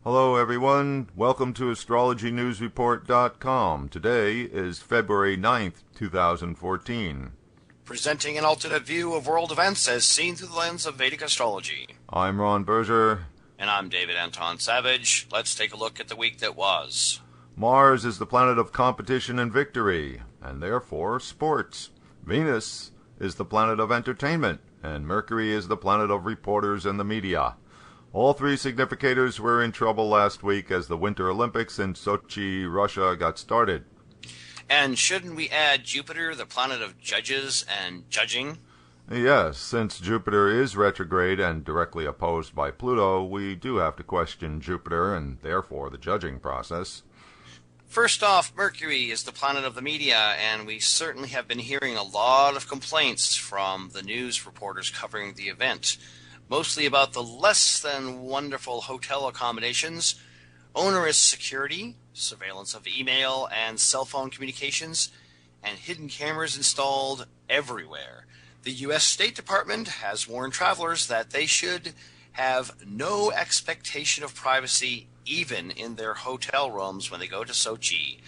Hello everyone, welcome to astrologynewsreport.com. Today is February 9th, 2014. Presenting an alternate view of world events as seen through the lens of Vedic astrology. I'm Ron Berger. And I'm David Anton Savage. Let's take a look at the week that was. Mars is the planet of competition and victory, and therefore sports. Venus is the planet of entertainment, and Mercury is the planet of reporters and the media. All three significators were in trouble last week as the Winter Olympics in Sochi, Russia got started. And shouldn't we add Jupiter, the planet of judges and judging? Yes, since Jupiter is retrograde and directly opposed by Pluto, we do have to question Jupiter and therefore the judging process. First off, Mercury is the planet of the media, and we certainly have been hearing a lot of complaints from the news reporters covering the event, mostly about the less than wonderful hotel accommodations, onerous security, surveillance of email and cell phone communications, and hidden cameras installed everywhere. The U.S. State Department has warned travelers that they should have no expectation of privacy even in their hotel rooms when they go to Sochi.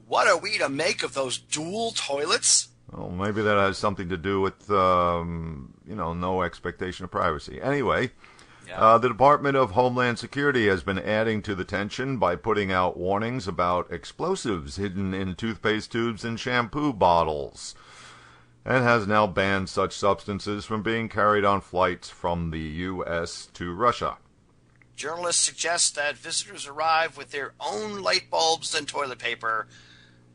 What are we to make of those dual toilets? Well, maybe that has something to do with, no expectation of privacy. Anyway, the Department of Homeland Security has been adding to the tension by putting out warnings about explosives hidden in toothpaste tubes and shampoo bottles, and has now banned such substances from being carried on flights from the U.S. to Russia. Journalists suggest that visitors arrive with their own light bulbs and toilet paper,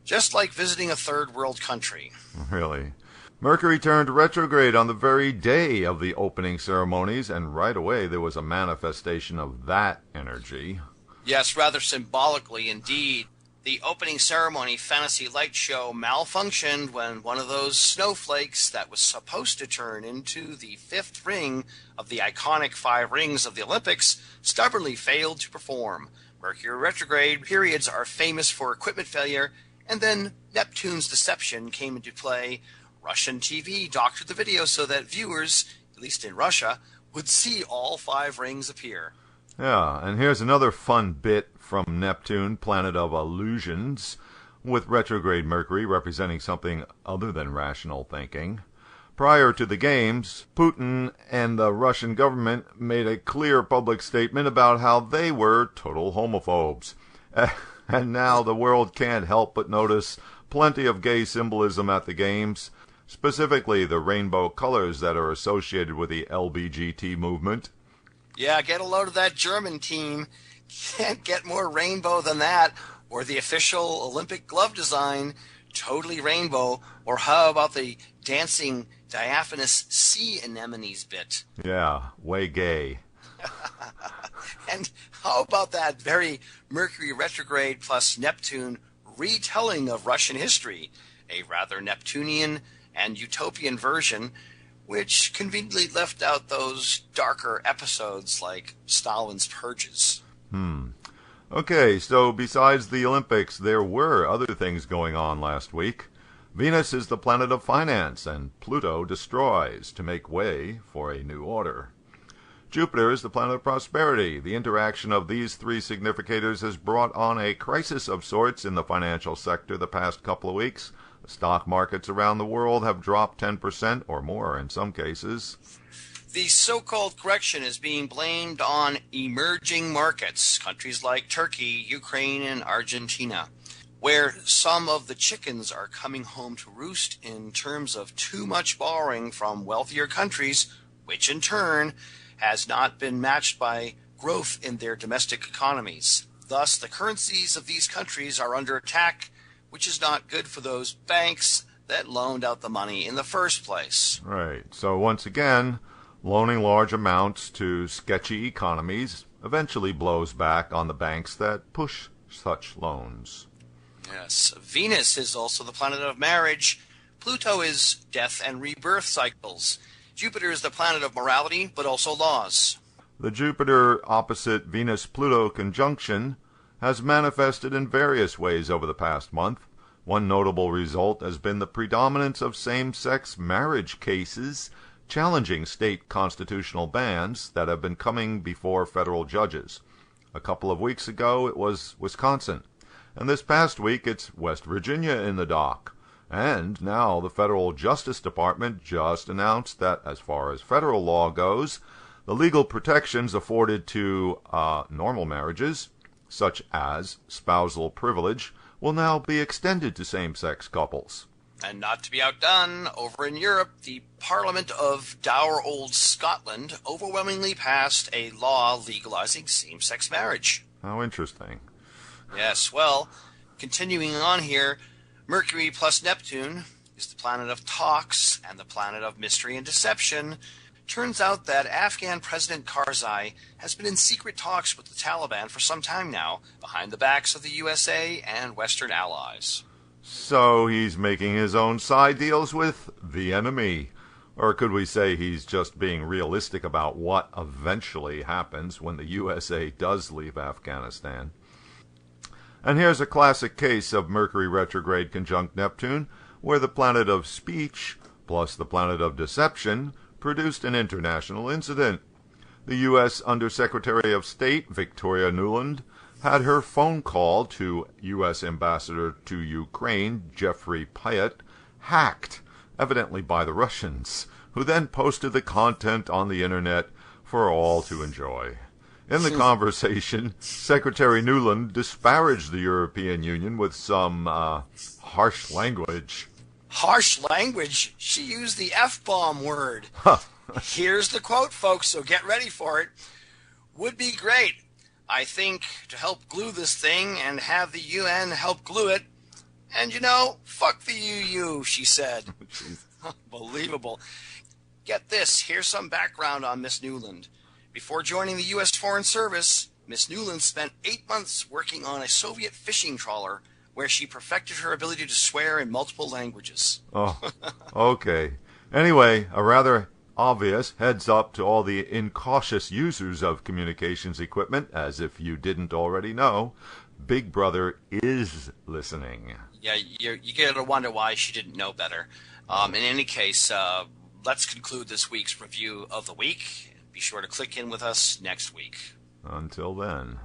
just like visiting a third world country. Really? Mercury turned retrograde on the very day of the opening ceremonies, and right away there was a manifestation of that energy. Yes, rather symbolically indeed. The opening ceremony fantasy light show malfunctioned when one of those snowflakes that was supposed to turn into the fifth ring of the iconic 5 rings of the Olympics stubbornly failed to perform. Mercury retrograde periods are famous for equipment failure, and then Neptune's deception came into play. Russian TV doctored the video so that viewers, at least in Russia, would see all 5 rings appear. Yeah, and here's another fun bit from Neptune, planet of illusions, with retrograde Mercury representing something other than rational thinking. Prior to the games, Putin and the Russian government made a clear public statement about how they were total homophobes. And now the world can't help but notice plenty of gay symbolism at the games, specifically the rainbow colors that are associated with the LBGT movement. Yeah, get a load of that German team. Can't get more rainbow than that. Or the official Olympic glove design, totally rainbow. Or how about the dancing diaphanous sea anemones bit? Yeah, way gay. And how about that very Mercury retrograde plus Neptune retelling of Russian history? A rather Neptunian and utopian version, which conveniently left out those darker episodes like Stalin's purges. Okay, so besides the Olympics, there were other things going on last week. Venus is the planet of finance, and Pluto destroys to make way for a new order. Jupiter is the planet of prosperity. The interaction of these 3 significators has brought on a crisis of sorts in the financial sector the past couple of weeks. The stock markets around the world have dropped 10% or more in some cases. The so-called correction is being blamed on emerging markets, countries like Turkey, Ukraine, and Argentina, where some of the chickens are coming home to roost in terms of too much borrowing from wealthier countries, which in turn has not been matched by growth in their domestic economies. Thus, the currencies of these countries are under attack, which is not good for those banks that loaned out the money in the first place. Right. So once again, loaning large amounts to sketchy economies eventually blows back on the banks that push such loans. Yes. Venus is also the planet of marriage. Pluto is death and rebirth cycles. Jupiter is the planet of morality, but also laws. The Jupiter opposite Venus-Pluto conjunction has manifested in various ways over the past month. One notable result has been the predominance of same-sex marriage cases challenging state constitutional bans that have been coming before federal judges. A couple of weeks ago, it was Wisconsin. And this past week, it's West Virginia in the dock. And now the Federal Justice Department just announced that, as far as federal law goes, the legal protections afforded to normal marriages, such as spousal privilege, will now be extended to same-sex couples. And not to be outdone, over in Europe, the Parliament of dour old Scotland overwhelmingly passed a law legalizing same-sex marriage. How interesting. Yes, well, continuing on here, Mercury plus Neptune is the planet of talks and the planet of mystery and deception. Turns out that Afghan President Karzai has been in secret talks with the Taliban for some time now, behind the backs of the USA and Western allies. So he's making his own side deals with the enemy. Or could we say he's just being realistic about what eventually happens when the USA does leave Afghanistan? And here's a classic case of Mercury retrograde conjunct Neptune, where the planet of speech plus the planet of deception produced an international incident. The U.S. Undersecretary of State, Victoria Nuland, had her phone call to U.S. Ambassador to Ukraine, Jeffrey Pyatt, hacked, evidently by the Russians, who then posted the content on the internet for all to enjoy. In the conversation, Secretary Nuland disparaged the European Union with some harsh language. Harsh language? She used the F-bomb word. Here's the quote, folks, so get ready for it. Would be great, I think, to help glue this thing and have the UN help glue it. And, fuck the UU, she said. Unbelievable. Get this, here's some background on Miss Nuland. Before joining the U.S. Foreign Service, Miss Nuland spent 8 months working on a Soviet fishing trawler where she perfected her ability to swear in multiple languages. Oh, okay. Anyway, a rather obvious heads up to all the incautious users of communications equipment, as if you didn't already know, Big Brother is listening. Yeah, you get to wonder why she didn't know better. In any case, let's conclude this week's review of the week. Be sure to click in with us next week. Until then.